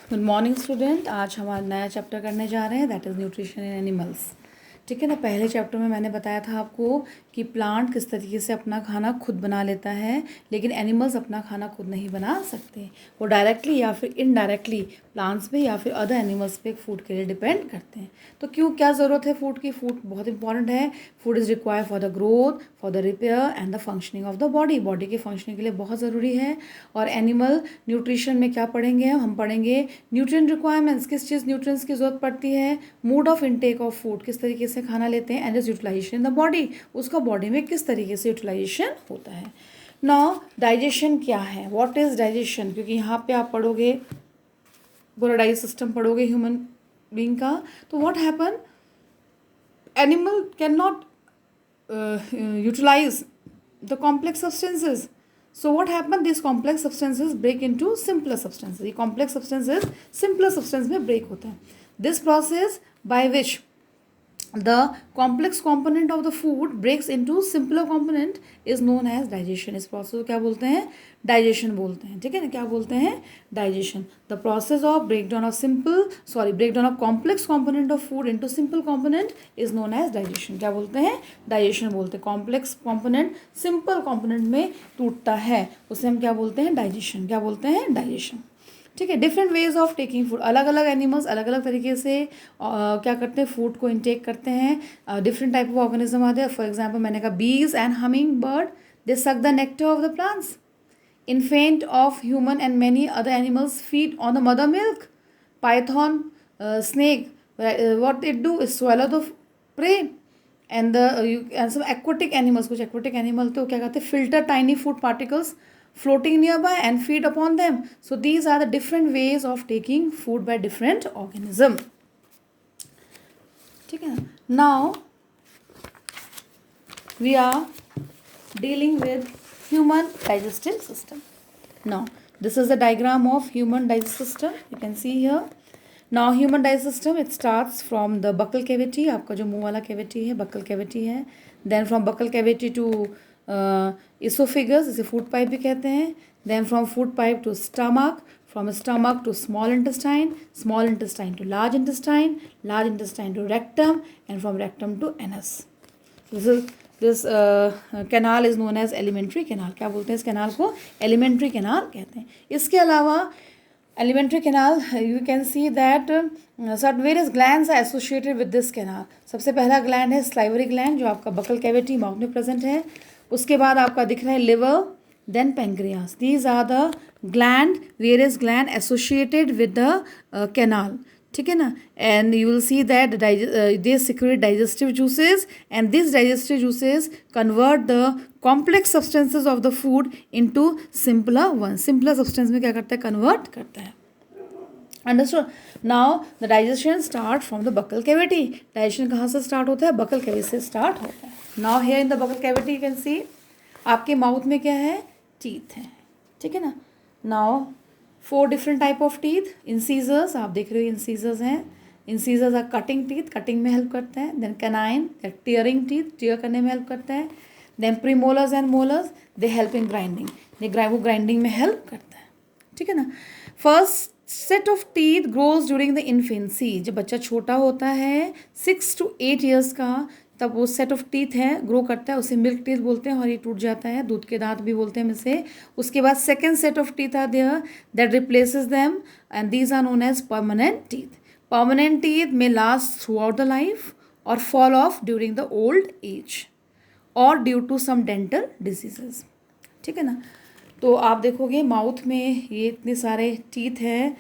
Good morning student. आज हम नया चैप्टर करने जा रहे हैं, that is nutrition in animals. ठीक है ना। पहले चैप्टर में मैंने बताया था आपको कि प्लांट किस तरीके से अपना खाना खुद बना लेता है, लेकिन एनिमल्स अपना खाना खुद नहीं बना सकते। वो डायरेक्टली या फिर इनडायरेक्टली प्लांट्स पे या फिर अदर एनिमल्स पे फूड के लिए डिपेंड करते हैं। तो क्यों, क्या ज़रूरत है फूड की? फूड बहुत इंपॉर्टेंट है। Food is required for the growth, for the repair and the functioning of the body. Body के फंक्शनिंग के लिए बहुत ज़रूरी है। और एनिमल न्यूट्रिशन में क्या पढ़ेंगे? हम पढ़ेंगे न्यूट्रिएंट रिक्वायरमेंट्स, किस चीज़ न्यूट्रिएंट्स की ज़रूरत पड़ती है, mode of intake of food, किस तरीके से खाना लेते हैं, and is utilization in the body, उसका बॉडी में किस तरीके से यूटिलाइजेशन होता है। नाउ डाइजेशन क्या है, व्हाट इज़ डाइजेशन? क्योंकि यहाँ पे आप पढ़ोगे पूरा डाइजेस्ट सिस्टम पढ़ोगे ह्यूमन बीइंग का। तो what happen, animal can not utilize the complex substances. So what happened? These complex substances break into simpler substances. ये complex substances simpler substance में break होते हैं. This process by which the complex component of the food breaks into simpler component is known as digestion. इस process को क्या बोलते हैं? Digestion बोलते हैं। ठीक है ना, क्या बोलते हैं? Digestion. The process of breakdown of complex component of food into simple component is known as digestion. क्या बोलते हैं? Digestion बोलते हैं। complex component simple component में टूटता है, उसे हम क्या बोलते हैं? Digestion. क्या बोलते हैं? Digestion. ठीक है। Different ways of taking food, अलग अलग एनिमल्स अलग अलग तरीके से क्या करते हैं, फूड को इनटेक करते हैं। डिफरेंट टाइप ऑफ ऑर्गेनिज्म आते हैं। फॉर एग्जांपल मैंने कहा बीज and humming bird, they suck the nectar of the plants. Infant of human and many other animals feed on the mother milk. Python, snake, what it do is swallow the prey. And सब aquatic animals, कुछ aquatic animal तो क्या कहते हैं, filter tiny food particles floating nearby and feed upon them. So these are the different ways of taking food by different organism. ठीक है ना। Now we are dealing with human digestive system. Now this is the diagram of human digestive system. You can see here. Now human digestive system, it starts from the buccal cavity. आपका जो मुंह वाला cavity है buccal cavity है. Then from buccal cavity to oesophagus, इसे food pipe भी कहते हैं. Then from food pipe to stomach, from stomach to small intestine to large intestine to rectum, and from rectum to anus. This canal is known as alimentary canal. क्या बोलते हैं इस canal को? Alimentary canal कहते हैं. इसके अलावा alimentary canal, you can see that certain various glands are associated with this canal. सबसे पहला ग्लैंड है स्लाइवरी ग्लैंड, जो आपका बकल कैविटी माउथ में प्रेजेंट है. उसके बाद आपका दिख रहा है liver, then pancreas. These are the gland, various gland associated with the canal. ठीक है ना. And you will see that they secrete digestive juices, and this digestive juices convert the complex substances of the food into simpler one. Simpler substance में क्या करता है? Convert करता है. Understood. Now the digestion start from the buccal cavity. Digestion कहाँ से start होता है? बकल कैविटी से स्टार्ट होता है. Now here in the buccal cavity you can सी आपके माउथ में क्या है? टीथ है. ठीक है ना. Now 4 different type of teeth. Incisors, आप देख रहे हो इंसीजर्स हैं. Incisors are cutting teeth, cutting में हेल्प करते हैं. Then canine, tearing teeth, tear करने में हेल्प करते हैं. Then premolars and molars, they help in grinding, वो ग्राइंडिंग में हेल्प करता है. ठीक है ना. First set of teeth grows during the infancy. जब बच्चा छोटा होता है 6 to 8 ईयर्स का, तब वो सेट ऑफ टीथ है ग्रो करता है, उसे मिल्क टीथ बोलते हैं, और ये टूट जाता है, दूध के दांत भी बोलते हैं इसे. उसके बाद second set of teeth are there that replaces them, and these are known as permanent teeth. Permanent teeth में last throughout the life और fall off during the old age और due to some dental diseases. ठीक है ना. तो आप देखोगे mouth में ये इतने सारे टीथ हैं.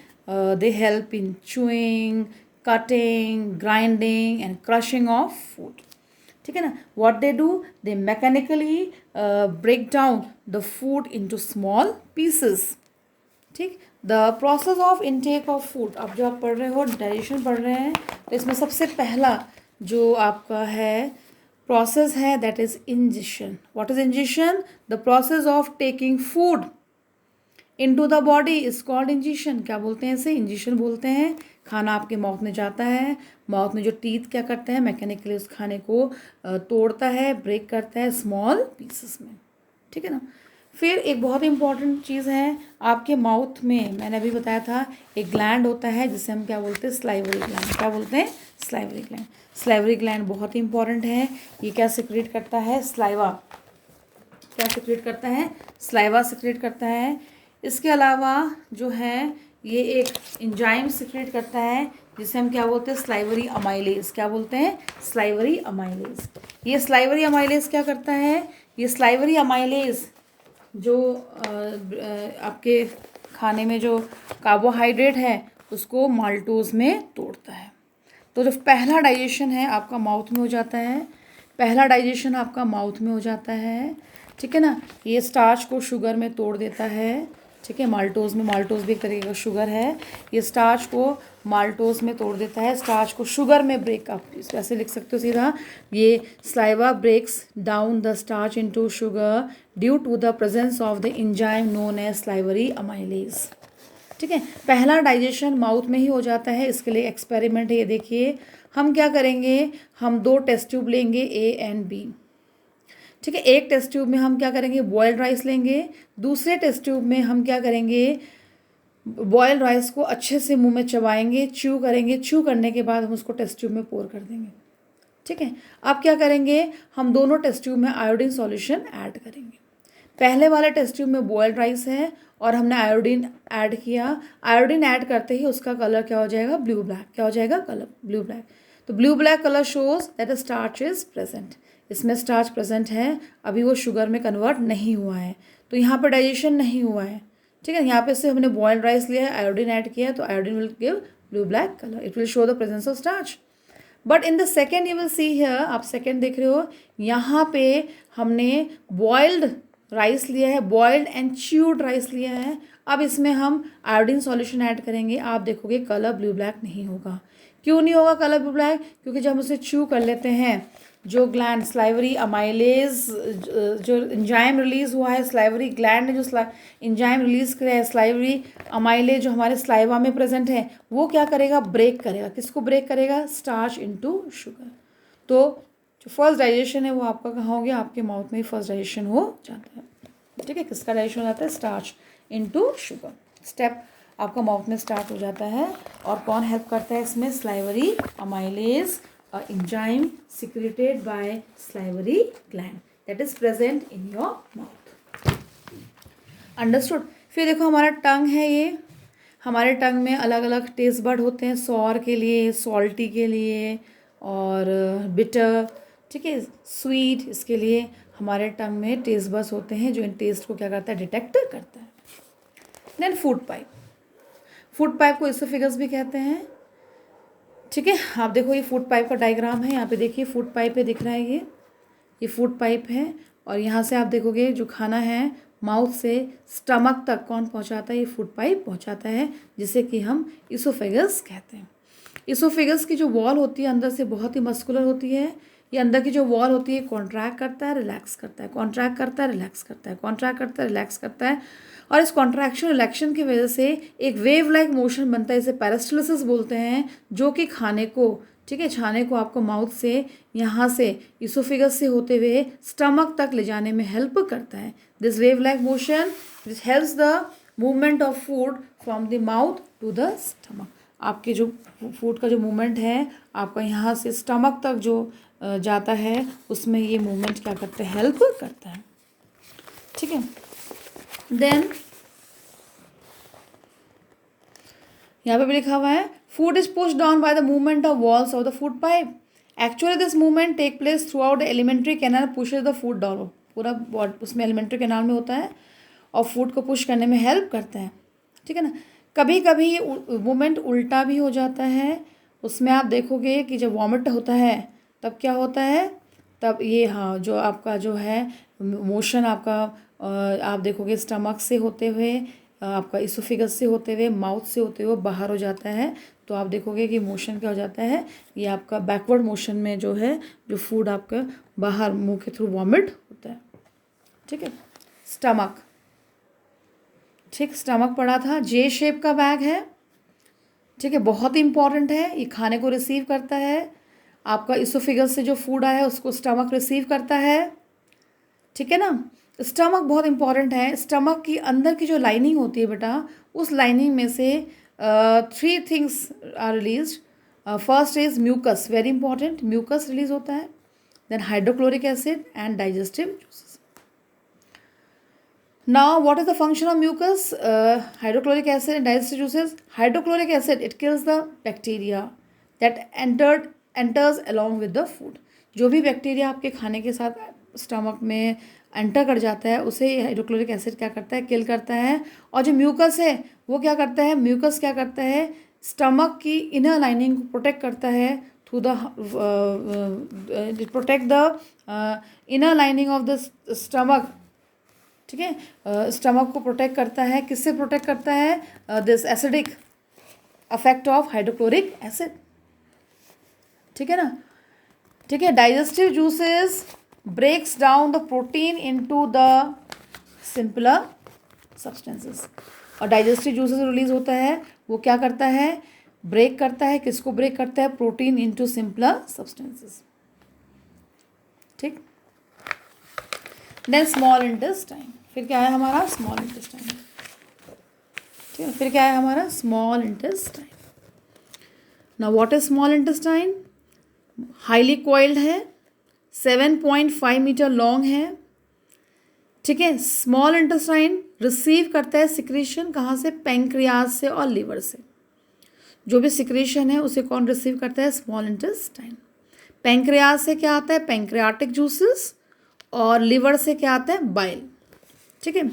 They help in chewing, cutting, grinding and crushing of food. ठीक है ना. What they do, they mechanically break down the food into small pieces. ठीक. The process of intake of food, अब जो आप पढ़ रहे हो डाइजेशन पढ़ रहे हैं, तो इसमें सबसे पहला जो आपका है process है, that is ingestion. What is ingestion? The process of taking food into the body is called ingestion. क्या बोलते हैं इसे? ingestion बोलते हैं. खाना आपके माउथ में जाता है, माउथ में जो टीथ क्या करते हैं, मैकेनिकली उस खाने को तोड़ता है, ब्रेक करता है स्मॉल पीसेस में. ठीक है ना. फिर एक बहुत इंपॉर्टेंट चीज़ है आपके माउथ में, मैंने अभी बताया था एक ग्लैंड होता है जिसे हम क्या बोलते हैं, स्लाइवरी ग्लैंड। क्या बोलते हैं? Salivary gland. स्लाइवरी ग्लैंड बहुत इंपॉर्टेंट है। ये क्या सिक्रेट करता है? स्लाइवा। क्या सिक्रेट करता है? स्लाइवा सिक्रेट करता है। इसके अलावा जो है ये एक एंजाइम सिक्रेट करता है जिसे हम क्या बोलते हैं? Salivary amylase. क्या बोलते हैं? Salivary amylase. ये स्लाइवरी अमाइलेज क्या करता है? ये स्लाइवरी अमाइलेज जो आपके खाने में जो कार्बोहाइड्रेट है उसको माल्टोज में तोड़ता है। तो जो पहला डाइजेशन है आपका माउथ में हो जाता है, पहला डाइजेशन आपका माउथ में हो जाता है, ठीक है ना। ये स्टार्च को शुगर में तोड़ देता है, ठीक है। माल्टोज में, माल्टोज भी एक तरीके का शुगर है, ये स्टार्च को माल्टोज में तोड़ देता है, स्टार्च को शुगर में ब्रेक अप, ऐसे लिख सकते हो सीधा, ये saliva breaks down the starch into sugar due to the presence of the enzyme known as salivary amylase, ठीक है। पहला डाइजेशन माउथ में ही हो जाता है। इसके लिए एक्सपेरिमेंट है, ये देखिए। हम क्या करेंगे, हम 2 टेस्ट ट्यूब लेंगे ए एंड बी, ठीक है। एक टेस्ट ट्यूब में हम क्या करेंगे, बॉयल्ड राइस लेंगे। दूसरे टेस्ट ट्यूब में हम क्या करेंगे, बॉयल्ड राइस को अच्छे से मुंह में चबाएंगे, च्यू करेंगे, च्यू करने के बाद हम उसको टेस्ट ट्यूब में पोर कर देंगे, ठीक है। अब क्या करेंगे, हम दोनों टेस्ट ट्यूब में आयोडीन सॉल्यूशन ऐड करेंगे। पहले वाले टेस्ट ट्यूब में बॉयल्ड राइस है और हमने आयोडीन ऐड किया। आयोडीन ऐड करते ही उसका कलर क्या हो जाएगा, ब्लू ब्लैक। क्या हो जाएगा, कलर ब्लू ब्लैक। तो blue black colour shows that the starch is present. इसमें स्टार्च प्रेजेंट है, अभी वो शुगर में कन्वर्ट नहीं हुआ है, तो यहाँ पर डाइजेशन नहीं हुआ है, ठीक है। यहाँ पे से हमने बॉयल्ड राइस लिया है, आयोडीन ऐड किया है, तो iodine will give blue black colour, it will show the presence of starch. But in the second you will see here, आप सेकेंड देख रहे हो, यहाँ पे हमने बॉइल्ड राइस लिया है, बॉइल्ड एंड च्यूड राइस लिया है। अब इसमें हम आयोडीन सॉल्यूशन ऐड करेंगे, आप देखोगे कलर ब्लू ब्लैक नहीं होगा। क्यों नहीं होगा कलर ब्लू ब्लैक? क्योंकि जब हम उसे च्यू कर लेते हैं, जो ग्लैंड स्लाइवरी अमाइलेज, जो एंजाइम रिलीज हुआ है, स्लाइवरी ग्लैंड ने जो एंजाइम रिलीज किया है, स्लाइवरी अमाइलेज जो हमारे स्लाइवा में प्रेजेंट है, वो क्या करेगा, ब्रेक करेगा। किसको ब्रेक करेगा? Starch into sugar. तो जो फर्स्ट डाइजेशन है वो आपका कहाँ हो गया, आपके माउथ में ही फर्स्ट डाइजेशन हो जाता है, ठीक है। किसका डाइजेशन हो जाता है? Starch into sugar. स्टेप आपका माउथ में स्टार्ट हो जाता है। और कौन हेल्प करता है इसमें? Salivary amylase, enzyme secreted by salivary gland that is present in your mouth. Understood? फिर देखो हमारा टंग है, ये हमारे टंग में अलग अलग टेस्ट बड होते हैं, सॉर के लिए, सॉल्टी के लिए, और बिटर, ठीक है, स्वीट, इसके लिए हमारे टंग में टेस्ट बड्स होते हैं जो इन टेस्ट को क्या करता है, डिटेक्ट करता है। Then food pipe, food pipe को इसोफेगस भी कहते हैं, ठीक है। आप देखो ये फूड पाइप का डायग्राम है, यहाँ पे देखिए फूड पाइप है, दिख रहा है ये फूड पाइप है। और यहाँ से आप देखोगे जो खाना है माउथ से स्टमक तक कौन पहुँचाता है, ये फूड पाइप पहुँचाता है, जिसे कि हम इसोफेगस कहते हैं। इसोफेगस की जो वॉल होती है अंदर से बहुत ही मस्कुलर होती है। ये अंदर की जो वॉल होती है कॉन्ट्रैक्ट करता है, रिलैक्स करता है, कॉन्ट्रैक्ट करता है, रिलैक्स करता है, कॉन्ट्रैक्ट करता है, रिलैक्स करता है। और इस कॉन्ट्रैक्शन रिलैक्शन की वजह से एक वेव लाइक मोशन बनता है, इसे पेरिस्टालसिस बोलते हैं, जो कि खाने को, ठीक है, खाने को आपको माउथ से, यहाँ से इसोफेगस से होते हुए स्टमक तक ले जाने में हेल्प करता है। This wave like motion which helps the movement of food from the mouth to the stomach. आपके जो फूड का जो मूवमेंट है आपका यहाँ से स्टमक तक जो जाता है, उसमें ये मूवमेंट क्या करता है, हेल्प करता है, ठीक है। देन यहाँ पे भी लिखा हुआ है, food is pushed down by the movement of walls of the food pipe. Actually this movement take place throughout the alimentary canal pushes the food down. पूरा उसमें एलिमेंट्री कैनाल में होता है और फूड को पुश करने में help करता है, ठीक है ना। कभी कभी ये मूवमेंट उल्टा भी हो जाता है, उसमें आप देखोगे कि जब वॉमिट होता है तब क्या होता है, तब ये, हाँ, जो आपका जो है मोशन आपका आप देखोगे स्टमक से होते हुए, आपका इसोफेगस से होते हुए, माउथ से होते हुए बाहर हो जाता है। तो आप देखोगे कि मोशन क्या हो जाता है, ये आपका बैकवर्ड मोशन में जो है, जो फूड आपका बाहर मुंह के थ्रू वॉमिट होता है, ठीक है। स्टमक, ठीक, स्टमक पड़ा था, जे शेप का बैग है, ठीक है, बहुत इंपॉर्टेंट है। ये खाने को रिसीव करता है, आपका इसोफेगस से जो फूड आया है उसको स्टमक रिसीव करता है, ठीक है ना। स्टमक बहुत इंपॉर्टेंट है। स्टमक की अंदर की जो लाइनिंग होती है बेटा, उस लाइनिंग में से 3 things are release. First is mucus, very important, mucus release होता है। Then hydrochloric acid and digestive juices. Now, what is the function of mucus? Hydrochloric acid and digestive juices. Hydrochloric acid, it kills the bacteria that enters along with the food. जो भी bacteria आपके खाने के साथ stomach में enter कर जाता है उसे हाइड्रोक्लोरिक एसिड क्या करता है, किल करता है। और जो म्यूकस है वो क्या करता है, म्यूकस क्या करता है, स्टमक की इनर लाइनिंग को प्रोटेक्ट करता है through the protect the inner lining of the stomach. ठीक है, स्टमक को प्रोटेक्ट करता है। किससे प्रोटेक्ट करता है, this acidic affect of hydrochloric acid. ठीक है ना, ठीक है। Digestive juices breaks down the protein into the simpler substances. और डाइजेस्टिव जूसेस रिलीज होता है वो क्या करता है, ब्रेक करता है। किसको ब्रेक करता है, प्रोटीन इनटू सिंपलर सब्सटेंसेस। ठीक। देन स्मॉल इंटेस्टाइन, फिर क्या है हमारा स्मॉल इंटेस्टाइन। ठीक है, फिर क्या है हमारा small intestine. Now what is small intestine, highly coiled है, 7.5 मीटर लॉन्ग है। ठीक है, स्मॉल इंटेस्टाइन रिसीव करता है सिक्रीशन कहाँ से, पैंक्रियाज से और लीवर से। जो भी सिक्रीशन है उसे कौन रिसीव करता है, स्मॉल इंटेस्टाइन। पैंक्रियाज से क्या आता है, पैंक्रियाटिक जूसेस, और लिवर से क्या आता है, बाइल। ठीक है।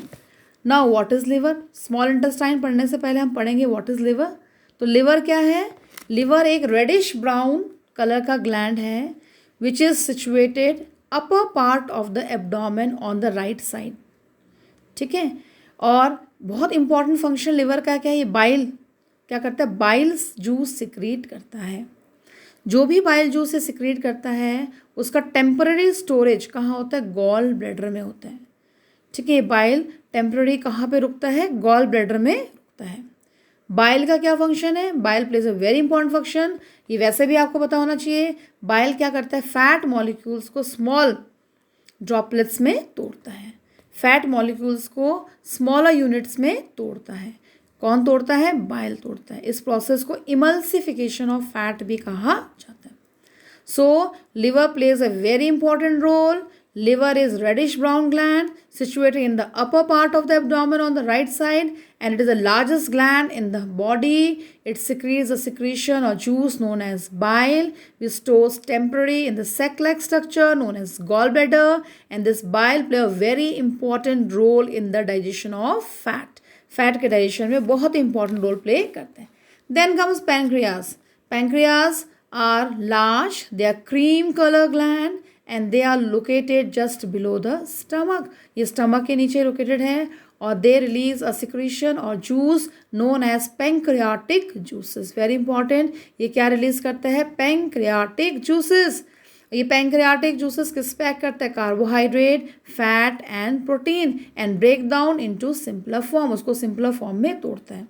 Now what is liver, small intestine पढ़ने से पहले हम पढ़ेंगे व्हाट इज लिवर। तो लिवर क्या है, लिवर एक रेडिश ब्राउन कलर का ग्लैंड है which is situated upper part of the abdomen on the right side. ठीक है, और बहुत इंपॉर्टेंट फंक्शन लिवर का क्या है, ये बाइल क्या करता है, बाइल्स जूस सिक्रीट करता है। जो भी बाइल जूस से सिक्रीट करता है उसका टेम्पररी स्टोरेज कहाँ होता है, गॉल ब्लैडर में होता है। ठीक है, बाइल टेम्पररी कहाँ पे रुकता है, गॉल ब्लैडर में रुकता है। बाइल का क्या फंक्शन है, bile pledge a very important function, ये वैसे भी आपको पता होना चाहिए। बाइल क्या करता है, फैट मॉलिक्यूल्स को स्मॉल ड्रॉपलेट्स में तोड़ता है, फैट मॉलिक्यूल्स को स्मॉलर यूनिट्स में तोड़ता है। कौन तोड़ता है, बाइल तोड़ता है। इस प्रोसेस को इमल्सिफिकेशन ऑफ फैट भी कहा जाता है। So liver plays a very important role. Liver is reddish brown gland situated in the upper part of the abdomen on the right side, and it is the largest gland in the body. It secretes a secretion or juice known as bile, which stores temporary in the sac-like structure known as gallbladder, and this bile play a very important role in the digestion of fat. Fat के digestion में बहुत important role play करते हैं। Then comes pancreas. Pancreas are large, they are cream colour gland and they are located just below the stomach. ये stomach के नीचे located है और दे रिलीज अ सिक्रीशन और juice known as pancreatic juices. Very important, ये क्या release करता है, पैंक्रियाटिक जूसेस। ये पैंक्रियाटिक जूसेस किस पे एक्ट करता है, carbohydrate, fat and protein, and break down into simpler form, उसको सिंपलर फॉर्म में तोड़ता है।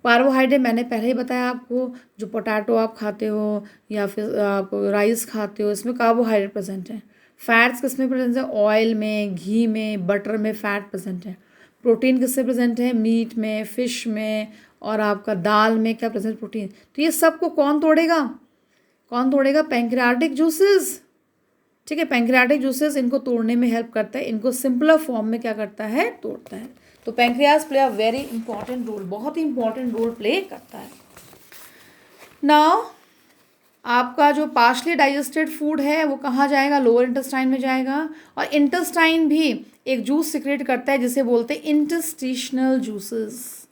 कार्बोहाइड्रेट मैंने पहले ही बताया आपको, जो पोटैटो आप खाते हो या फिर आप राइस खाते हो, इसमें कार्बोहाइड्रेट प्रेजेंट है। फैट्स किस में प्रेजेंट है, ऑयल में, घी में, बटर में फैट प्रेजेंट है। प्रोटीन किससे प्रेजेंट है, मीट में, फिश में, और आपका दाल में क्या प्रेजेंट, प्रोटीन। तो ये सबको कौन तोड़ेगा, कौन तोड़ेगा, पैंक्रियाटिक जूसेस। ठीक है, पैंक्रियाटिक जूसेस इनको तोड़ने में हेल्प करता है, इनको सिंपलर फॉर्म में क्या करता है, तोड़ता है। तो pancreas play a very important role, बहुत ही इंपॉर्टेंट रोल प्ले करता है। नाउ आपका जो पार्शली डाइजेस्टेड फूड है वो कहाँ जाएगा, लोअर इंटेस्टाइन में जाएगा। और इंटेस्टाइन भी एक जूस सिक्रेट करता है जिसे बोलते हैं इंटरस्टिशनल जूसेस।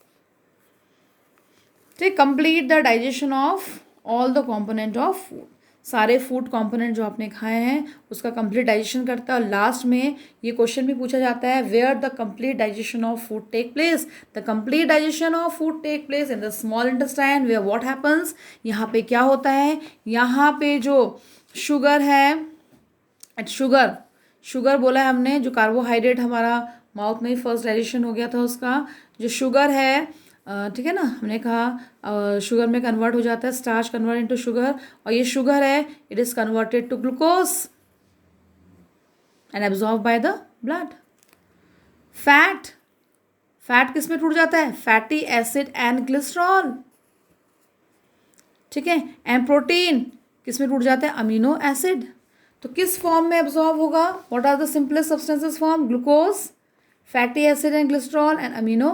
ठीक, complete the digestion of all the component of food. सारे फूड कंपोनेंट जो आपने खाए हैं उसका कंप्लीट डाइजेशन करता है। और लास्ट में ये क्वेश्चन भी पूछा जाता है, where the complete digestion of food take place. The complete digestion of food take place in the small intestine, where what happens. यहाँ पे क्या होता है, यहाँ पे जो शुगर है, शुगर बोला है हमने, जो कार्बोहाइड्रेट हमारा माउथ में ही फर्स्ट डाइजेशन हो गया था उसका, जो शुगर है, ठीक है ना, हमने कहा शुगर में कन्वर्ट हो जाता है, स्टार्च कन्वर्ट इनटू शुगर, और ये शुगर है, it is converted to glucose and absorb by the blood. Fat, fat किस में टूट जाता है? फैटी एसिड एंड ग्लिसरॉल, ठीक है। एंड प्रोटीन किस में टूट जाता है? Amino acid. तो किस फॉर्म में एब्जॉर्ब होगा? What are the simplest substances form? Glucose, fatty acid and glycerol and amino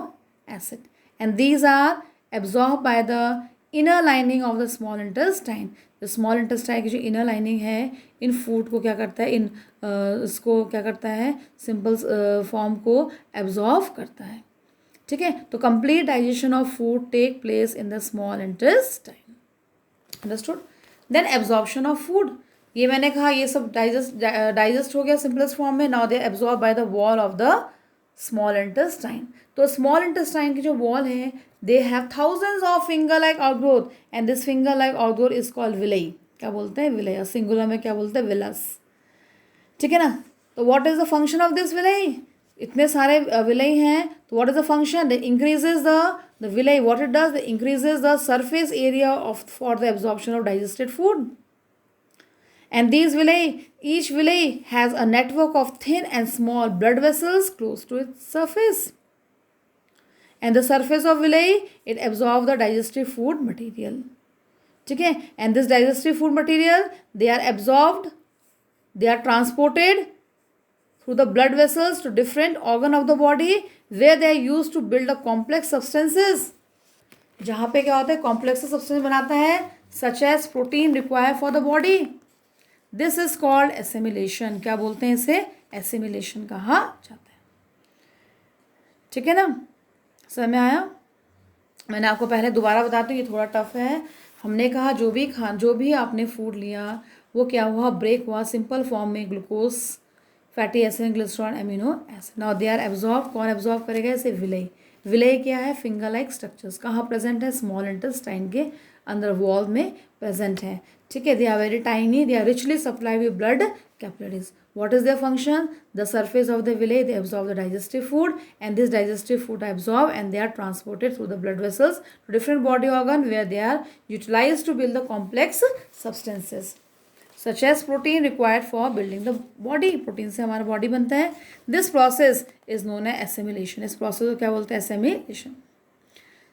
acid, and these are absorb by the inner lining of the small intestine. जो स्मॉल इंटेस्टाइन की जो inner lining है, इन food को क्या करता है, इसको क्या करता है, सिंपल फॉर्म को एब्जॉर्ब करता है, ठीक है। तो complete digestion of food take place in the small intestine, understood. Then absorption of food, ये मैंने कहा ये सब डाइजेस्ट हो गया सिंपलेस्ट फॉर्म में। Now they absorb by the wall of the small intestine. तो स्मॉल इंटेस्टाइन की जो वॉल है, they have thousands of finger like outgrowth, and this finger like outgrowth is called villi. क्या बोलते हैं? विलेई। और सिंगुलर में क्या बोलते हैं? विलस, ठीक है ना। तो what is the function of this villi? इतने सारे विलेई हैं, तो what is the function? It increases the villi, what it does, it increases the surface area of for the absorption of digested food. And these villi, each villi has a network of thin and small blood vessels close to its surface. And the surface of villi, it absorbs the digestive food material. ठीक है? And this digestive food material, they are absorbed, they are transported through the blood vessels to different organ of the body where they are used to build a complex substances. जहाँ पे क्या होता है? complex substance बनाता है, such as protein required for the body. This is called assimilation. क्या बोलते हैं इसे? एसिमिलेशन कहा जाता है, ठीक है ना। समझ में आया? मैंने आपको पहले दोबारा बताती हूँ, ये थोड़ा टफ है. हमने कहा जो भी आपने फूड लिया वो क्या हुआ? ब्रेक हुआ सिंपल फॉर्म में, glucose, fatty acid, glycerol, amino acid. Now they are absorb. कौन एब्जॉर्ब करेगा इसे? विलेई. विलेई क्या है? Finger like structures. कहाँ प्रेजेंट है? स्मॉल इंटेस्टाइन के अंदर वॉल में प्रेजेंट है, ठीक है. They are very tiny, they are richly supply with blood capillaries. What is their function? The surface of the villi, they absorb the digestive food, and this digestive food are absorbed and they are transported through the blood vessels to different body organ where they are utilized to build the complex substances such as protein required for building the body. Protein से हमारा body बनता है. This process is known as assimilation. इस process को क्या बोलते हैं? assimilation.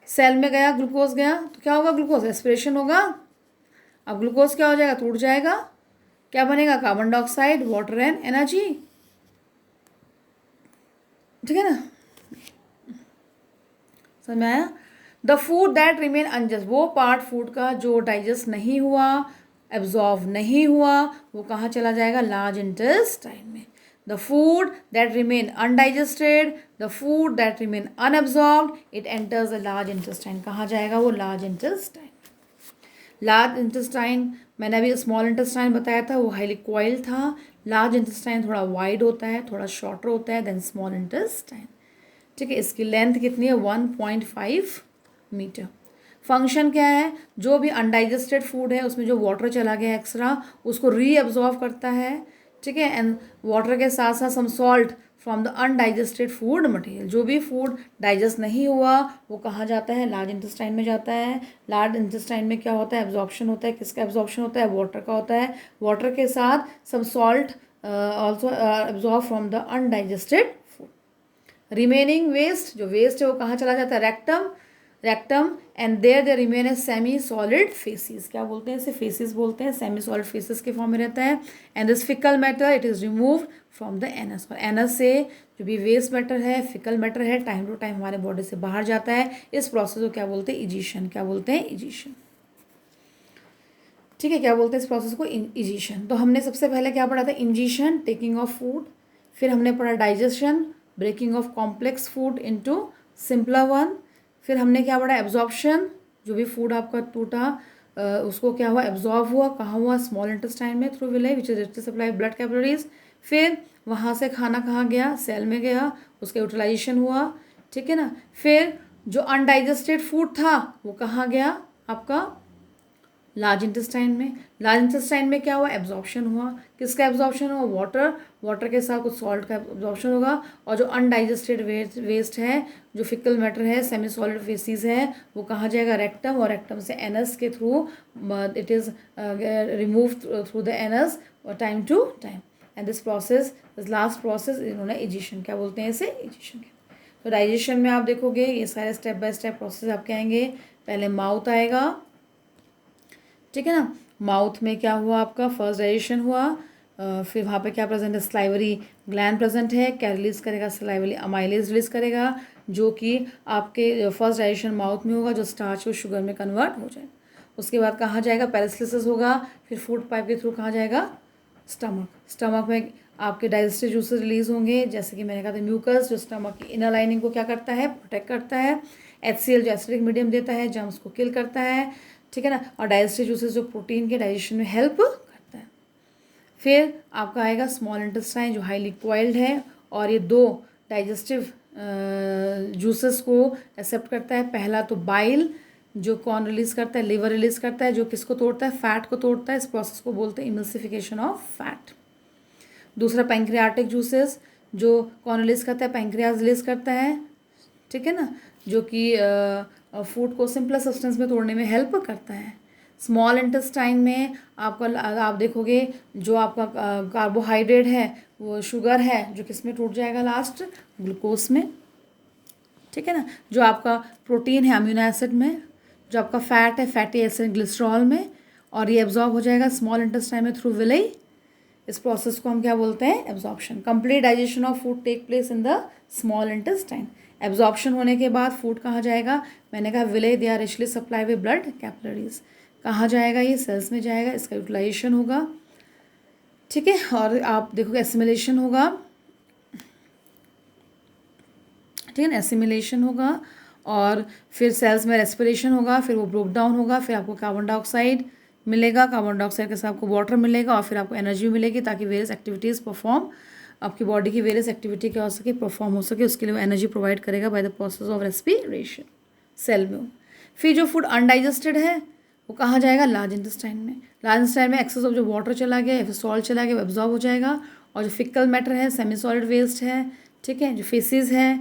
Cell में गया ग्लूकोज, गया तो क्या होगा? ग्लूकोज एस्पिरेशन होगा. अब ग्लूकोज क्या हो जाएगा? टूट जाएगा. क्या बनेगा? Carbon dioxide, water and energy, ठीक है ना. समझ में आया? द फूड दैट रिमेन अनडाइजेस्ट, वो पार्ट फूड का जो डाइजेस्ट नहीं हुआ, एब्जॉर्व नहीं हुआ, वो कहाँ चला जाएगा? लार्ज इंटेस्टाइन में. The food that remain undigested, the food that remain unabsorbed, it enters the large intestine. कहाँ जाएगा वो? large intestine. लार्ज इंटेस्टाइन मैंने अभी स्मॉल इंटेस्टाइन बताया था, वो हाईली कॉइल था. लार्ज इंटेस्टाइन थोड़ा वाइड होता है, थोड़ा शॉर्टर होता है देन स्मॉल इंटेस्टाइन, ठीक है. इसकी लेंथ कितनी है? 1.5 मीटर. फंक्शन क्या है? जो भी अनडाइजेस्टेड फूड है उसमें जो वाटर चला गया एक्स्ट्रा, उसको रीअब्जॉर्व करता है, ठीक है. एंड वाटर के साथ साथ some salt from the undigested food material. जो भी फूड डाइजेस्ट नहीं हुआ वो कहाँ जाता है? लार्ज इंटेस्टाइन में जाता है. लार्ज इंटेस्टाइन में क्या होता है? एब्जॉर्प्शन होता है. किसका एब्जॉर्प्शन होता है? वाटर का होता है. वाटर के साथ some salt also absorb from the undigested food. Remaining waste, जो वेस्ट है वो कहाँ चला जाता है? Rectum and there they remain a semi solid faeces. क्या बोलते हैं इसे? फेसिस बोलते हैं. सेमी सॉलिड फेसिस के फॉर्म में रहता है. And this faecal matter it is removed from the anus. और एनस से जो भी वेस्ट मैटर है, फिकल मैटर है, टाइम टू टाइम हमारे बॉडी से बाहर जाता है. इस प्रोसेस को क्या बोलते हैं? इजीशन. क्या बोलते हैं? इजीशन, ठीक है. क्या बोलते हैं इस प्रोसेस को? इजीशन. तो हमने सबसे पहले क्या पढ़ा था? Ingestion, taking of food. फिर हमने पढ़ा digestion, breaking of complex food into simpler one. फिर हमने क्या पढ़ा? एब्जॉर्प्शन, जो भी फूड आपका टूटा उसको क्या हुआ? एब्जॉर्ब हुआ. कहाँ हुआ? स्मॉल इंटेस्टाइन में through villi which is richly supply blood capillaries. फिर वहाँ से खाना कहाँ गया? सेल में गया, उसका यूटिलाइजेशन हुआ, ठीक है ना. फिर जो अनडाइजेस्टेड फूड था वो कहाँ गया? आपका लार्ज इंटेस्टाइन में. लार्ज इंटेस्टाइन में क्या हुआ? एब्जॉर्प्शन हुआ. किसका एब्जॉर्प्शन हुआ? वाटर के साथ कुछ सॉल्ट का एब्जॉर्प्शन होगा. और जो अनडाइजेस्टेड वेस्ट है, जो फिकल मैटर है, सेमी सॉलिड फेसिस है, वो कहाँ जाएगा? रेक्टम. और रेक्टम से एनस के through it is remove through the anus time to time. And this process, this last process इन्होंने एजिशन, क्या बोलते हैं इसे, एजिशन। तो डाइजेशन में आप देखोगे ये सारे स्टेप बाय स्टेप प्रोसेस आपके आएंगे। पहले माउथ आएगा, ठीक है ना, माउथ में क्या हुआ आपका, फर्स्ट डाइजेशन हुआ, फिर वहाँ पे क्या प्रेजेंट है, स्लाइवरी ग्लैंड प्रेजेंट है, क्या रिलीज करेगा, स्लाइवरी अमाइलेज रिलीज करेगा, जो कि आपके फर्स्ट डाइजेशन माउथ में होगा, जो स्टार्च को शुगर में कन्वर्ट हो जाए। उसके बाद कहाँ जाएगा, पेरिस्लिसिस होगा, फिर फूड पाइप के थ्रू कहाँ जाएगा, स्टमक। स्टमक में आपके डाइजेस्टिव जूसेस रिलीज होंगे, जैसे कि मैंने कहा था म्यूकस, जो स्टमक की इनर लाइनिंग को क्या करता है, प्रोटेक्ट करता है। HCl जो एसिडिक मीडियम देता है, जर्म्स को किल करता है, ठीक है ना। और डाइजेस्टिव जूसेस जो प्रोटीन के डाइजेशन में हेल्प करता है। फिर आपका आएगा स्मॉल इंटेस्टाइन, जो हाईली कॉइल्ड है, और ये 2 डाइजेस्टिव जूसेस को एक्सेप्ट करता है। पहला तो बाइल, जो कौन रिलीज करता है, लिवर रिलीज करता है, जो किसको तोड़ता है, फैट को तोड़ता है। इस प्रोसेस को बोलते हैं इमल्सिफिकेशन ऑफ फैट। दूसरा पैंक्रियाटिक जूसेस, जो कौन रिलीज करता है, पैंक्रियाज रिलीज करता है, ठीक है ना, जो कि फूड को सिंपल सब्सटेंस में तोड़ने में हेल्प करता है। स्मॉल इंटेस्टाइन में आपका आप देखोगे जो आपका कार्बोहाइड्रेट है वो शुगर है, जो किस में टूट जाएगा, लास्ट ग्लूकोज में, ठीक है ना। जो आपका प्रोटीन है अमीनो एसिड में, जो आपका फैट है फैटी एसिड ग्लिसरॉल में, और ये एब्जॉर्ब हो जाएगा स्मॉल इंटेस्टाइन में थ्रू विलेई। इस प्रोसेस को हम क्या बोलते हैं, absorption. Complete digestion of food take place in the small intestine. Absorption होने के बाद फूड कहाँ जाएगा, मैंने कहा villi, they are richly supply with blood capillaries. कहाँ जाएगा, ये सेल्स में जाएगा, इसका यूटिलाइजेशन होगा, ठीक है। और आप देखोगे एसिमिलेशन होगा, ठीक है ना, एसिमिलेशन होगा, और फिर सेल्स में रेस्पिरेशन होगा, फिर वो ब्रोक डाउन होगा, फिर आपको कार्बन डाइऑक्साइड मिलेगा, कार्बन डाइऑक्साइड के साथ आपको वाटर मिलेगा, और फिर आपको एनर्जी मिलेगी, ताकि वेरियस एक्टिविटीज़ परफॉर्म, आपकी बॉडी की वेरियस एक्टिविटी क्या हो सके, परफॉर्म हो सके, उसके लिए वो एनर्जी प्रोवाइड करेगा by the process of respiration cell में। फिर जो फूड अनडाइजेस्टेड है वो कहाँ जाएगा, लार्ज इंटेस्टाइन में। लार्ज इंटेस्टाइन में एक्सेस ऑफ जो वाटर चला गया या फिर सॉल्ट चला गया वो एब्जॉर्ब हो जाएगा, और जो फिकल मैटर है, सेमी सॉलिड वेस्ट है, ठीक है, जो फेसिस है,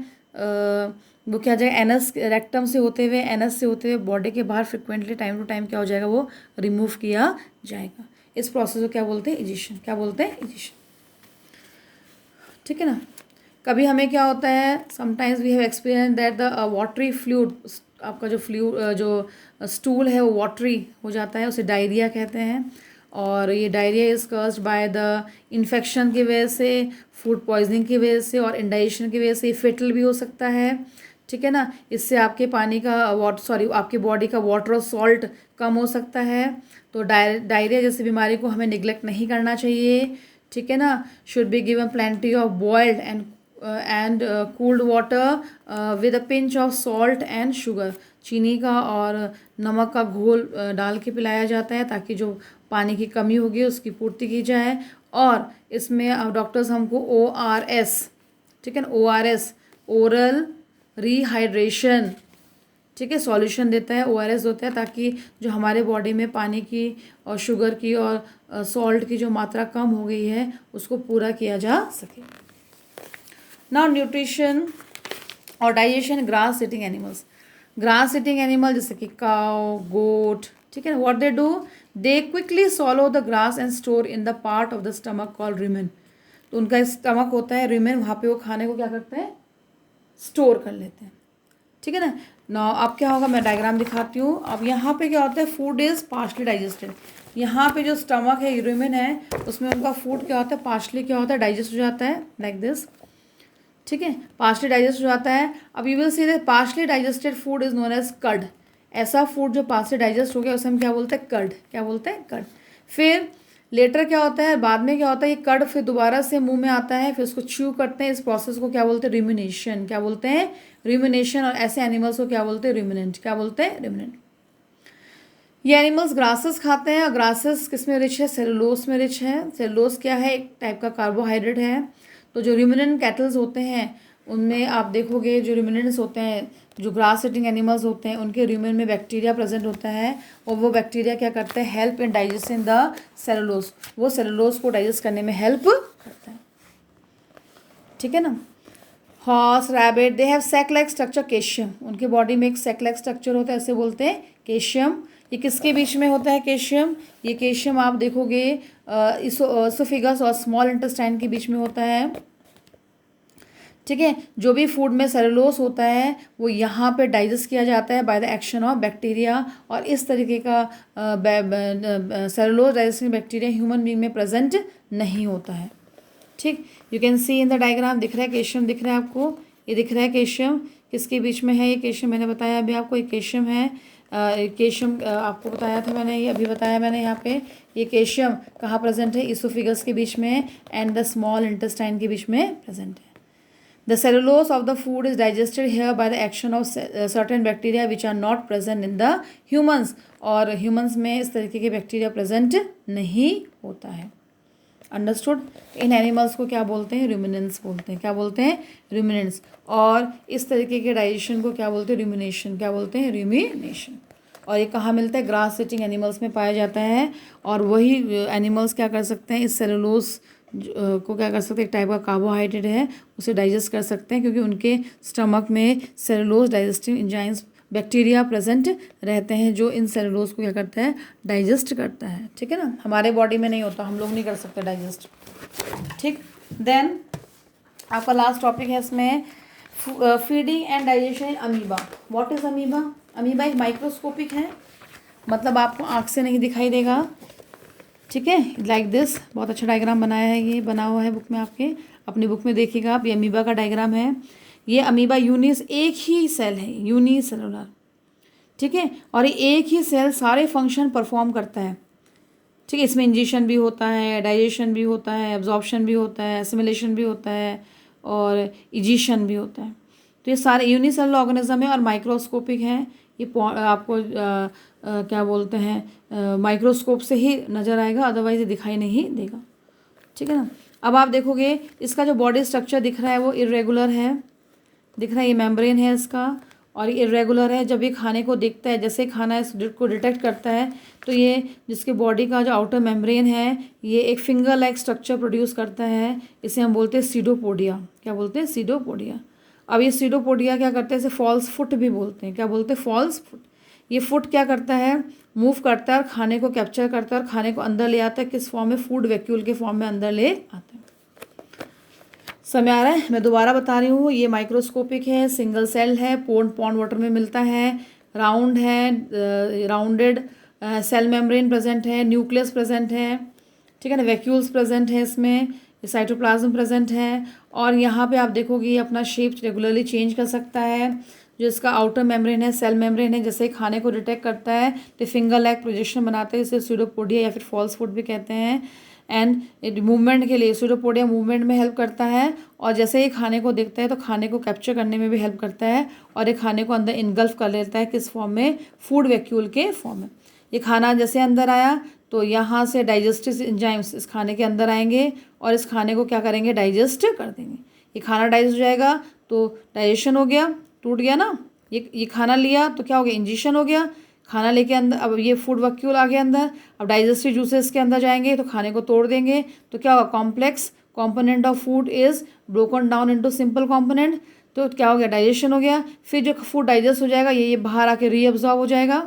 वो क्या जाएगा, एनस रेक्टम से होते हुए, एनस से होते हुए बॉडी के बाहर फ्रिक्वेंटली टाइम टू टाइम क्या हो जाएगा, वो रिमूव किया जाएगा। इस प्रोसेस को क्या बोलते हैं, एजिशन, क्या बोलते हैं, एजिशन, ठीक है ना। कभी हमें क्या होता है, sometimes we have experience that the watery fluid, आपका जो जो स्टूल है वो वाटरी हो जाता है, उसे डायरिया कहते हैं। और ये diarrhoea is caused by the infection की वजह से, फूड पॉइजनिंग की वजह से, और इंडाइजेशन की वजह से फेटल भी हो सकता है, ठीक है ना। इससे आपके पानी का आपकी बॉडी का वाटर और सॉल्ट कम हो सकता है। तो डायरिया जैसी बीमारी को हमें निगलेक्ट नहीं करना चाहिए, ठीक है ना। Should be given plenty of boiled and cooled water with a pinch of salt and sugar. चीनी का और नमक का घोल डाल के पिलाया जाता है, ताकि जो पानी की कमी होगी उसकी पूर्ति की जाए। और इसमें डॉक्टर्स हमको ORS, ठीक है ना, ORS ओरल रिहाइड्रेशन, ठीक है, सॉल्यूशन देता है, ORS होता है, ताकि जो हमारे बॉडी में पानी की और शुगर की और सॉल्ट की जो मात्रा कम हो गई है उसको पूरा किया जा सके। नाउ न्यूट्रिशन और digestion grass eating animals. Grass eating animal जैसे कि काउ, गोट, ठीक है ना, what they do, they quickly सॉलो the grass and store in the part of the stomach called rumen. तो उनका स्टमक होता है रुमेन, वहाँ पे वो खाने को क्या करते हैं, स्टोर कर लेते हैं, ठीक है ना। अब क्या होगा, मैं डायग्राम दिखाती हूँ। अब यहाँ पे क्या होता है, फूड इज़ पार्शली डाइजेस्टेड। यहाँ पे जो स्टमक है, यूरिन है, उसमें उनका फूड क्या होता है, पार्शली क्या होता है, डाइजेस्ट हो जाता है, लाइक दिस, ठीक है, पार्शली डाइजेस्ट हो जाता है। अब you will see that partially digested food is known as curd. ऐसा फूड जो पार्शली डाइजेस्ट हो गया उसे हम क्या बोलते हैं, कर्ड, क्या बोलते हैं, कर्ड। फिर लेटर क्या होता है, बाद में क्या होता है, ये कर्ड फिर दोबारा से मुंह में आता है, फिर उसको च्यू करते हैं। इस प्रोसेस को क्या बोलते हैं, रिमिनेशन, क्या बोलते हैं, रिमिनेशन। और ऐसे एनिमल्स को क्या बोलते हैं, रिमिनेंट, क्या बोलते हैं, रिमिनेंट। ये एनिमल्स ग्रासेस खाते हैं, और ग्रासेस किस में रिच है, सेलुलोस में रिच है। सेलुलोस क्या है, एक टाइप का कार्बोहाइड्रेट है। तो जो रुमिनेंट कैटल्स होते हैं उनमें आप देखोगे जो रुमिनेंट्स होते हैं, जो ग्रास ईटिंग एनिमल्स होते हैं, उनके रुमेन में बैक्टीरिया प्रेजेंट होता है, और वो बैक्टीरिया क्या करते हैं, help in digesting the cellulose. वो सेलुलोस को डाइजेस्ट करने में हेल्प करता है, ठीक है ना। Horse, rabbit, they have sac like structure, caecum. उनके बॉडी में एक सैक लाइक स्ट्रक्चर होता है, ऐसे बोलते हैं कैशियम। ये किसके बीच में होता है कैल्शियम? ये कैल्शियम आप देखोगे इसोफेगस और स्मॉल इंटेस्टाइन के बीच में होता है। ठीक है, जो भी फूड में सेलुलोज होता है वो यहाँ पे डाइजेस्ट किया जाता है by the action of bacteria, और इस तरीके का cellulose digesting bacteria human being में प्रेजेंट नहीं होता है। ठीक, you can C in the diagram, दिख रहा है कैल्शियम, दिख रहा है आपको, ये दिख रहा है कैल्शियम किसके बीच में है? ये कैल्शियम मैंने बताया अभी आपको, ये कैल्शियम है। कैल्शियम आपको बताया था मैंने, ये अभी बताया मैंने यहाँ पे। ये कैल्शियम कहाँ प्रेजेंट है? इसोफेगस के बीच में एंड द स्मॉल इंटेस्टाइन के बीच में प्रेजेंट है। The cellulose of the food is digested here by the action of certain bacteria which are not present in the humans, और humans में इस तरीके के बैक्टीरिया प्रेजेंट नहीं होता है। अंडरस्टूड? इन एनिमल्स को क्या बोलते हैं? रूमिनेंट्स बोलते हैं। क्या बोलते हैं? रूमिनेंट्स। और इस तरीके के डाइजेशन को क्या बोलते हैं? रूमिनेशन। क्या बोलते हैं? रूमिनेशन। और ये कहाँ मिलता है? ग्रास ईटिंग एनिमल्स में पाया जाता है, और वही एनिमल्स क्या कर सकते हैं? इस सेलुलोज को क्या कर सकते हैं? एक टाइप का कार्बोहाइड्रेट है, उसे डाइजेस्ट कर सकते हैं, क्योंकि उनके स्टमक में cellulose digestive enzymes bacteria present रहते हैं जो इन सेलुलोज को क्या करता है? डाइजेस्ट करता है। ठीक है ना, हमारे बॉडी में नहीं होता, हम लोग नहीं कर सकते डाइजेस्ट। ठीक, देन आपका लास्ट टॉपिक है इसमें feeding and digestion in amoeba. What is amoeba? Amoeba एक माइक्रोस्कोपिक है, मतलब आपको आँख से नहीं दिखाई देगा। ठीक है, लाइक दिस, बहुत अच्छा डायग्राम बनाया है, ये बना हुआ है बुक में, आपके अपनी बुक में देखिएगा आप। ये अमीबा का डायग्राम है। ये अमीबा यूनिस, एक ही सेल है, यूनिसेलुलर। ठीक है, और ये एक ही सेल सारे फंक्शन परफॉर्म करता है। ठीक है, इसमें इंजेक्शन भी होता है, डाइजेशन भी होता है, एब्जॉर्प्शन भी होता है, एसिमिलेशन भी होता है, और इजिशन भी होता है। तो ये सारे यूनिसेलुलर ऑर्गेनिज्म है और माइक्रोस्कोपिक है। ये आपको क्या बोलते हैं, माइक्रोस्कोप से ही नज़र आएगा, अदरवाइज ये दिखाई नहीं देगा। ठीक है ना। अब आप देखोगे इसका जो बॉडी स्ट्रक्चर दिख रहा है वो इरेगुलर है, दिख रहा है, ये मेम्ब्रेन है इसका, और ये इरेगुलर है। जब ये खाने को देखता है, जैसे खाना इसको डिटेक्ट करता है, तो ये जिसके बॉडी का जो आउटर मेम्ब्रेन है ये एक फिंगर लाइक स्ट्रक्चर प्रोड्यूस करता है, इसे हम बोलते हैं सीडोपोडिया। क्या बोलते हैं? सीडोपोडिया। अब ये सीडोपोडिया क्या करते हैं? इसे फॉल्स फुट भी बोलते हैं। क्या बोलते हैं? False foot. ये फुट क्या करता है? मूव करता है और खाने को कैप्चर करता है और खाने को अंदर ले आता है। किस फॉर्म में? फूड वैक्यूल के फॉर्म में अंदर ले आता है। समय आ रहा है, मैं दोबारा बता रही हूँ, ये माइक्रोस्कोपिक है, सिंगल सेल है, पॉन्ड वाटर में मिलता है, राउंड है, राउंडेड सेल मेम्ब्रेन प्रेजेंट है, न्यूक्लियस प्रेजेंट है। ठीक है ना, वैक्यूल्स प्रेजेंट है इसमें, साइटोप्लाज्म प्रेजेंट है, और यहाँ पे आप देखोगे ये अपना शेप रेगुलरली चेंज कर सकता है। जो इसका आउटर मेम्ब्रेन है, सेल मेम्ब्रेन है, जैसे खाने को डिटेक्ट करता है तो फिंगर लाइक प्रोजेक्शन बनाते हैं, इसे सूडोपोडिया या फिर फॉल्स फुट भी कहते हैं। एंड मूवमेंट के लिए सूडोपोडिया मूवमेंट में हेल्प करता है, और जैसे ये खाने को देखता है तो खाने को कैप्चर करने में भी हेल्प करता है, और ये खाने को अंदर इनगल्फ कर लेता है। किस फॉर्म में? फूड वैक्यूल के फॉर्म में। ये खाना जैसे अंदर आया तो यहाँ से डाइजेस्टिव एंजाइम्स इस खाने के अंदर आएंगे और इस खाने को क्या करेंगे? डाइजेस्ट कर देंगे। ये खाना डाइजेस्ट हो जाएगा तो डाइजेशन हो गया, टूट गया ना। ये खाना लिया तो क्या हो गया? इंजेक्शन हो गया। खाना लेके अंदर, अब ये फूड वैक्यूल आ गया अंदर, अब डाइजेस्टिव जूसेस के अंदर जाएंगे तो खाने को तोड़ देंगे, तो क्या होगा? Complex component of food is broken down into simple component, तो क्या हो गया? डाइजेशन हो गया। फिर जो फूड डाइजेस्ट हो जाएगा ये बाहर आके रीअब्जॉर्ब हो जाएगा,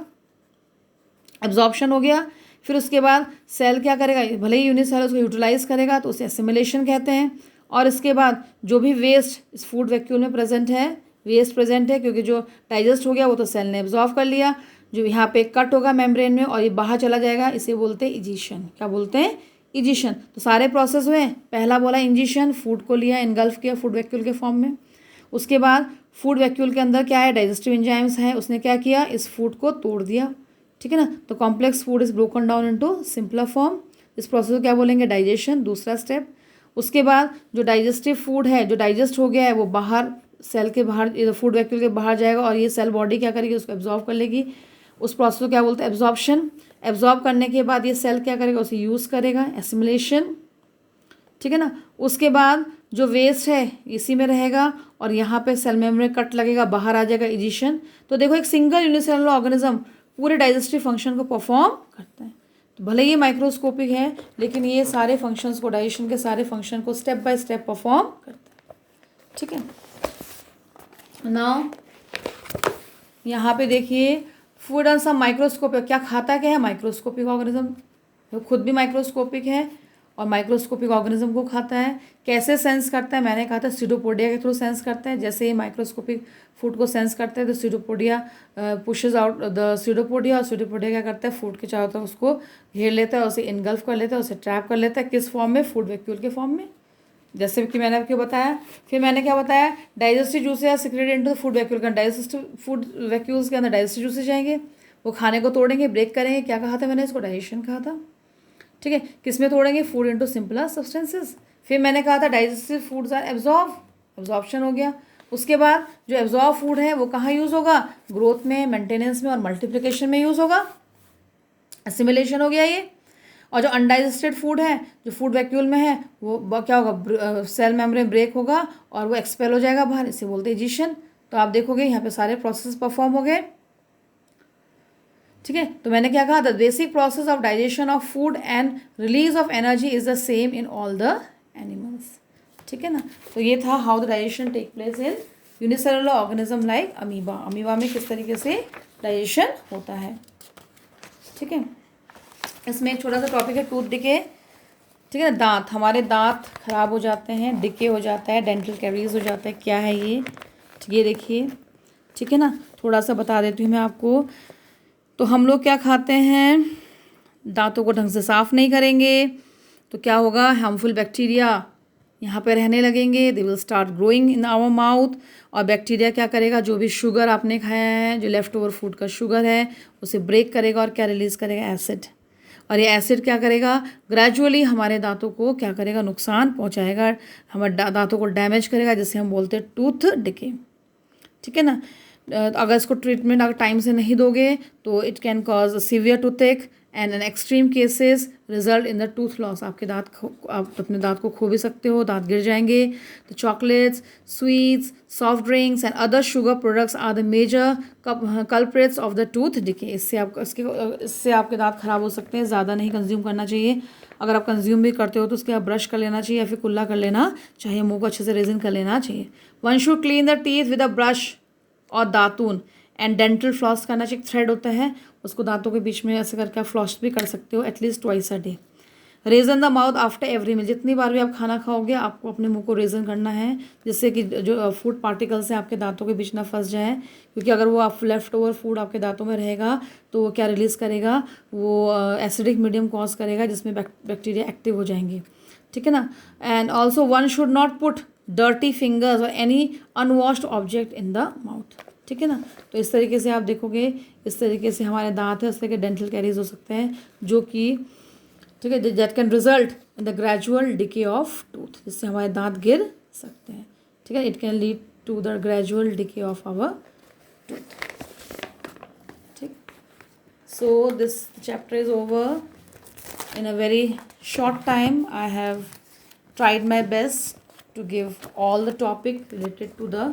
एब्जॉर्प्शन हो गया। फिर उसके बाद सेल क्या करेगा? भले ही यूनिसेलुलर उसको यूटिलाइज करेगा तो उसे एसिमिलेशन कहते हैं। और इसके बाद जो भी वेस्ट इस फूड वैक्यूल में प्रेजेंट है, वेस्ट प्रेजेंट है, क्योंकि जो डाइजेस्ट हो गया वो तो सेल ने एब्जॉर्व कर लिया, जो यहाँ पे कट होगा मेम्ब्रेन में और ये बाहर चला जाएगा, इसे बोलते हैं इजिशन। क्या बोलते हैं? इजिशन। तो सारे प्रोसेस हुए। पहला बोला इंजेक्शन, फूड को लिया, इनगल्फ किया फूड वैक्यूल के फॉर्म में। उसके बाद फूड वैक्यूल के अंदर क्या है? डाइजेस्टिव एंजाइम्स हैं, उसने क्या किया? इस फूड को तोड़ दिया। ठीक है ना, तो complex food is broken down into simpler form. इस प्रोसेस को क्या बोलेंगे? डाइजेशन, दूसरा स्टेप। उसके बाद जो डाइजेस्टिव फूड है, जो डाइजेस्ट हो गया है, वो बाहर सेल के बाहर, फूड वैक्यूल के बाहर जाएगा और ये सेल बॉडी क्या करेगी? उसको एब्जॉर्व कर लेगी। उस प्रोसेस को क्या बोलते हैं? एब्जॉर्प्शन। एब्जॉर्ब करने के बाद ये सेल क्या करेगा? उसे यूज़ करेगा, एसिमिलेशन। ठीक है ना। उसके बाद जो वेस्ट है इसी में रहेगा और यहाँ पे सेल मेम्ब्रेन कट लगेगा, बाहर आ जाएगा, इजिशन। तो देखो एक सिंगल यूनिसेलुलर ऑर्गेनिज्म पूरे डाइजेस्टिव फंक्शन को परफॉर्म करता है। तो भले ये माइक्रोस्कोपिक है लेकिन ये सारे फंक्शंस को, डाइजेशन के सारे फंक्शन को स्टेप बाय स्टेप परफॉर्म करता है। ठीक है। नाउ यहाँ पे देखिए फूड एंड सम माइक्रोस्कोपिक, क्या खाता क्या है, माइक्रोस्कोपिक ऑर्गेनिज्म, वो खुद भी माइक्रोस्कोपिक है और माइक्रोस्कोपिक ऑर्गेनिज्म को खाता है। कैसे सेंस करता है, मैंने कहा था सीडोपोडिया के थ्रू सेंस करता है। जैसे ही माइक्रोस्कोपिक फूड को सेंस करते हैं तो pseudopodia pushes out the pseudopodia, और सीडोपोडिया क्या करता है, फूड के चारों तरफ उसको घेर लेता है, उसे इनगल्फ कर लेता है, उसे ट्रैप कर लेता है। किस फॉर्म में, फूड वैक्यूल के फॉर्म में, जैसे कि मैंने आपको बताया। फिर मैंने क्या बताया, digestive juices are secreted into the food vacuole, digestive food vacuoles के अंदर डाइजेस्टिव जूसेस जाएंगे, वो खाने को तोड़ेंगे, ब्रेक करेंगे। क्या कहा था मैंने इसको, डाइजेशन कहा था, ठीक है। किस में तोड़ेंगे, फूड इनटू सिंपलर सब्सटेंसेस। फिर मैंने कहा था डाइजेस्टिव फूड्स आर एब्जॉर्प्शन हो गया। उसके बाद जो एब्जॉर्ब फूड है वो कहाँ यूज़ होगा, ग्रोथ में, मेंटेनेंस में और मल्टीप्लिकेशन में यूज़ होगा, असिमिलेशन हो गया ये। और जो अनडाइजेस्टेड फूड है, जो फूड वैक्यूल में है, वो क्या होगा, सेल मेम्ब्रेन ब्रेक होगा और वो एक्सपेल हो जाएगा बाहर, इसे बोलते हैं इजिशन। तो आप देखोगे यहाँ पे सारे प्रोसेस परफॉर्म हो गए, ठीक है। तो मैंने क्या कहा था, basic process of digestion of food and release of energy is the same in all the animals, ठीक है ना। तो ये था how the digestion take place in unicellular organism like amoeba. Amoeba में किस तरीके से डाइजेशन होता है, ठीक है। इसमें एक छोटा सा टॉपिक है टूथ डिके, ठीक है ना। दांत, हमारे दांत खराब हो जाते हैं, डिके हो जाता है, डेंटल कैरीज हो जाता है। क्या है ये देखिए, ठीक है ना। थोड़ा सा बता देती हूँ मैं आपको। तो हम लोग क्या खाते हैं, दांतों को ढंग से साफ़ नहीं करेंगे तो क्या होगा, हार्मफुल बैक्टीरिया यहाँ पे रहने लगेंगे, they will start growing in our mouth. और बैक्टीरिया क्या करेगा, जो भी शुगर आपने खाया है, जो लेफ्ट ओवर फूड का शुगर है, उसे ब्रेक करेगा और क्या रिलीज़ करेगा, एसिड। और ये एसिड क्या करेगा, ग्रेजुअली हमारे दांतों को क्या करेगा, नुकसान पहुँचाएगा, हमारे दांतों को डैमेज करेगा, जिसे हम बोलते हैं टूथ डिके, ठीक है ना। अगर इसको ट्रीटमेंट अगर टाइम से नहीं दोगे तो it can cause severe toothache and in extreme cases result in the tooth loss. आपके आप अपने दांत को खो भी सकते हो, दांत गिर जाएंगे। तो chocolates, sweets, soft drinks and other sugar products are the major culprits of the tooth decay. इससे आपके दांत खराब हो सकते हैं। ज़्यादा नहीं कंज्यूम करना चाहिए। अगर आप कंज्यूम भी करते हो तो उसके आप ब्रश कर लेना चाहिए या फिर कुल्ला कर लेना चाहिए, मुंह को अच्छे से रेजिन कर लेना चाहिए। One should clean the teeth with a brush और दातून एंड डेंटल फ्लॉस करना चाहिए। थ्रेड होता है, उसको दांतों के बीच में ऐसे करके आप फ्लॉस भी कर सकते हो एटलीस्ट ट्वाइस अ डे। रेजन the mouth after every meal, जितनी बार भी आप खाना खाओगे आपको अपने मुंह को रेजन करना है, जिससे कि जो फूड पार्टिकल्स हैं आपके दांतों के बीच ना फंस जाए। क्योंकि अगर वो आप लेफ्ट ओवर फूड आपके दांतों में रहेगा तो वो क्या रिलीज़ करेगा, वो एसिडिक मीडियम कॉज करेगा, जिसमें बैक्टीरिया एक्टिव हो जाएंगे, ठीक है ना। And also one should not put dirty fingers और any unwashed object in the mouth, ठीक है ना। तो इस तरीके से आप देखोगे, इस तरीके से हमारे दांत है, उस तरह के डेंटल कैरीज हो सकते हैं, जो कि ठीक है, that can result in the gradual decay of tooth, जिससे हमारे दांत गिर सकते हैं, ठीक है। It can lead to the gradual decay of our tooth, ठीक। So this chapter is over in a very short time. I have tried my best to give all the topic related to the